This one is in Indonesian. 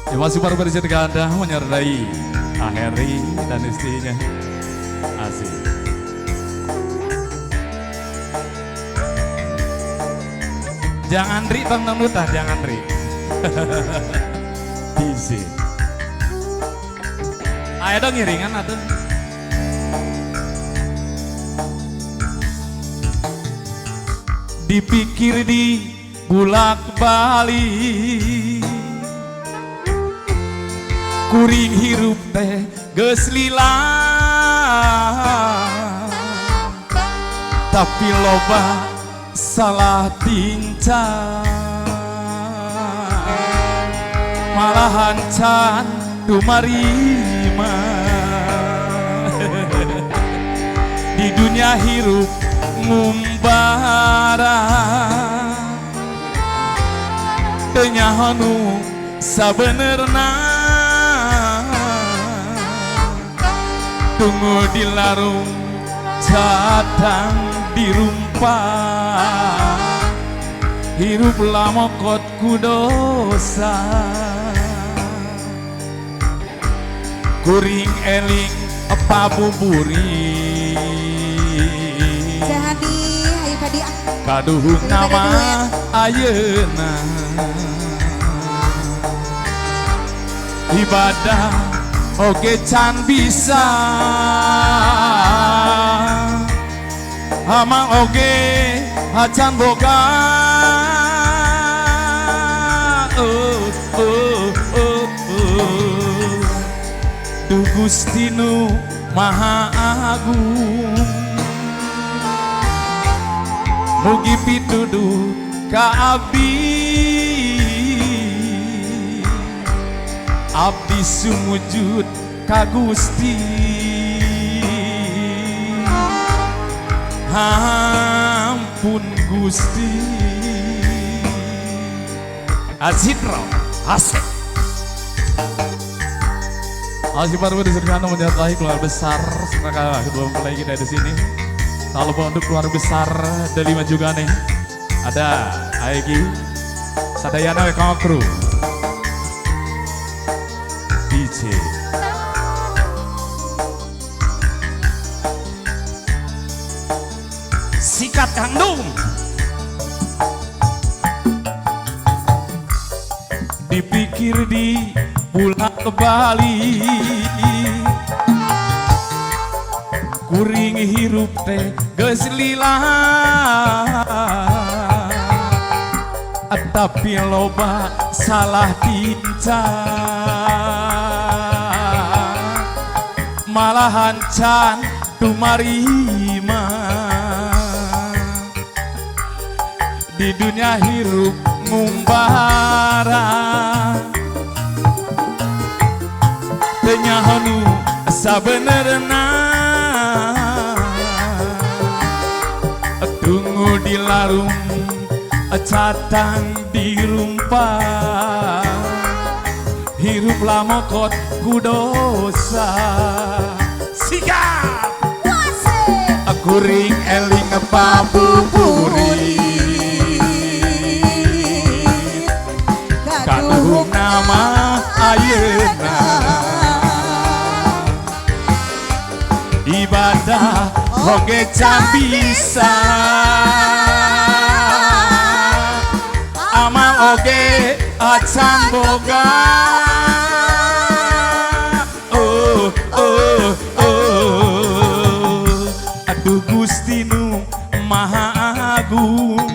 Terima kasih para pemirsa Anda menyertai Aheri dan istrinya. Asik. Jangan Ri, tong nutan, jangan Ri. Easy. Ayo dong ngiringan atuh. Dipikir di bulak balik, kuring hirup teh geus lila, tapi loba salah tingkah, malahan can tumarima. Di dunia hirup ngumbara, teu nyaho nu sabenerna, tunggu di larung cadang dirumpah, hirup lamokot ku dosa, kuring eling pabuburi, Jahadi hayu kadi kaduhung nama ayeuna, ibadah oge can bisa, amang oge acan boga. Duh Gusti nu Maha Agung, mugi pituduh ka abdi sumujud ka Gusti. Ampun Gusti. Azitro asik. Asik baru disediakan menyertai keluarga besar setelah kedua mempelai kita di sini. Tak lupa untuk keluarga besar Delima juga nih. Ada Aegi, Sadayana Wekong Kru, DJ. Sikat Kandung. Dipikir di pulang ke Bali, kuring hirup teh geus lila, tapi loba salah tingkah, malahan can tumarima. Di dunia hirup ngumbara, teu nyaho nu sabenerna, tunggu di larung cadang dirumpah, hirup lamokot ku dosa. Sikap kuring eling pabuburi, kaduhung nama ayeuna, ibadah oge can bisa, amal oge acan boga. Aduh Gusti nu Maha Agung,